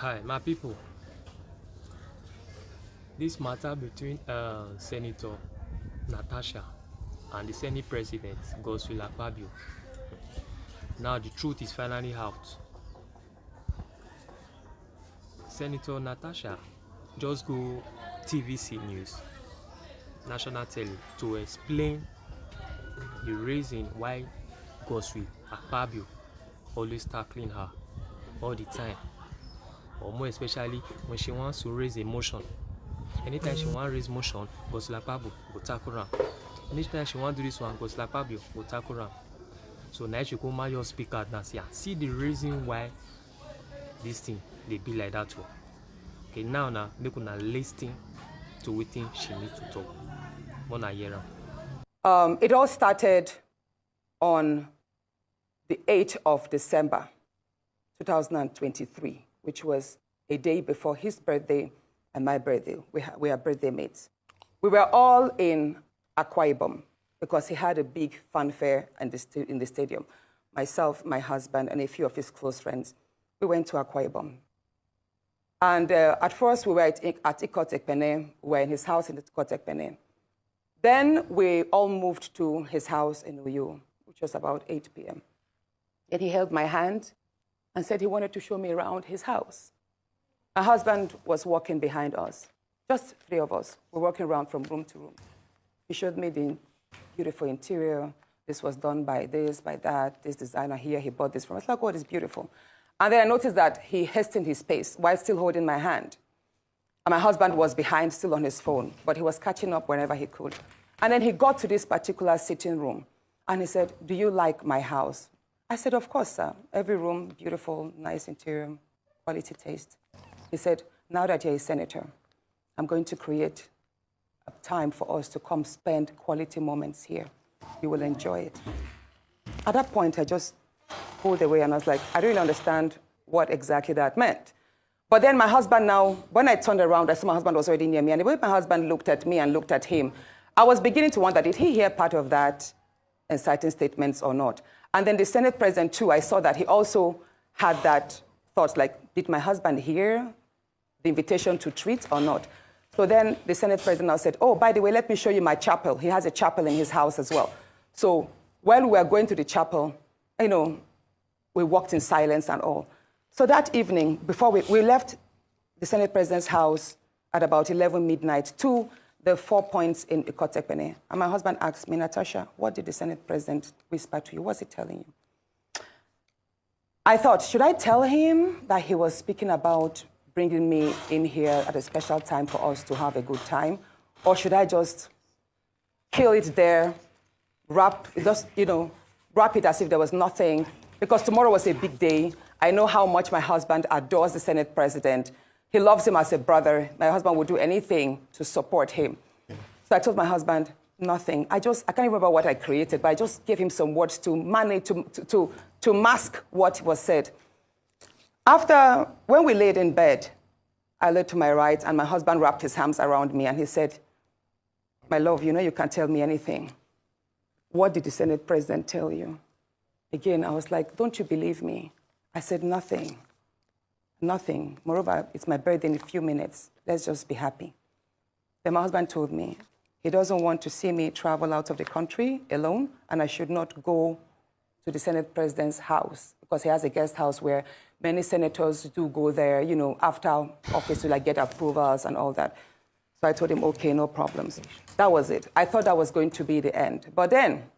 Hi, my people. This matter between Senator Natasha and the Senate President Godswill Akpabio. Now the truth is finally out. Senator Natasha just go TVC News, National Tele, to explain the reason why Godswill Akpabio always tackling her all the time, or more especially when she wants to raise a motion. Anytime she want raise motion, Godswill Akpabio go tackle am. Anytime she want do this one, Godswill Akpabio go tackle am. So now she come out just speak out now. See the reason why this thing they be like that one. Okay, now make una lis ten to wetin she need to talk. Una hear am. It all started on the 8th of December, 2023, which was a day before his birthday and my birthday. We are birthday mates. We were all in Akwa Ibom because he had a big fanfare in the stadium. Myself, my husband, and a few of his close friends, we went to Akwa Ibom. And at first, we were at Ikot Ekpene. We were in his house in Ikot Ekpene. Then we all moved to his house in Uyo, which was about 8 p.m. And he held my hand and said he wanted to show me around his house. My husband was walking behind us, just three of us. We're walking around from room to room. He showed me the beautiful interior. This was done by this, by that, this designer here, he bought this from us. Like, oh, it's beautiful. And then I noticed that he hastened his pace while still holding my hand. And my husband was behind, still on his phone, but he was catching up whenever he could. And then he got to this particular sitting room, and he said, "Do you like my house?" I said, "Of course, sir. Every room, beautiful, nice interior, quality taste." He said, "Now that you're a senator, I'm going to create a time for us to come spend quality moments here. You will enjoy it." At that point, I just pulled away, and I was like, I don't really understand what exactly that meant. But then my husband now, when I turned around, I saw my husband was already near me, and the way my husband looked at me and looked at him, I was beginning to wonder, did he hear part of that inciting statements or not? And then the Senate President, too, I saw that he also had that thought, like, did my husband hear the invitation to treat or not? So then the Senate President now said, "Oh, by the way, let me show you my chapel." He has a chapel in his house as well. So while we were going to the chapel, we walked in silence and all. So that evening, before we left the Senate President's house at about 11 midnight to the 4 points in Ikot Ekpene. And my husband asked me, "Natasha, what did the Senate President whisper to you? What's he telling you?" I thought, should I tell him that he was speaking about bringing me in here at a special time for us to have a good time? Or should I just kill it there, wrap it as if there was nothing? Because tomorrow was a big day. I know how much my husband adores the Senate President. He loves him as a brother. My husband would do anything to support him. So I told my husband, nothing. I can't remember what I created, but I just gave him some words to manage, to mask what was said. When we laid in bed, I laid to my right, and my husband wrapped his arms around me, and he said, "My love, you can't tell me anything. What did the Senate President tell you?" Again, I was like, "Don't you believe me?" I said, "Nothing. Nothing. Moreover, it's my birthday in a few minutes. Let's just be happy." Then my husband told me he doesn't want to see me travel out of the country alone, and I should not go to the Senate President's house because he has a guest house where many senators do go there, after office to get approvals and all that. So I told him, okay, no problems. That was it. I thought that was going to be the end. But then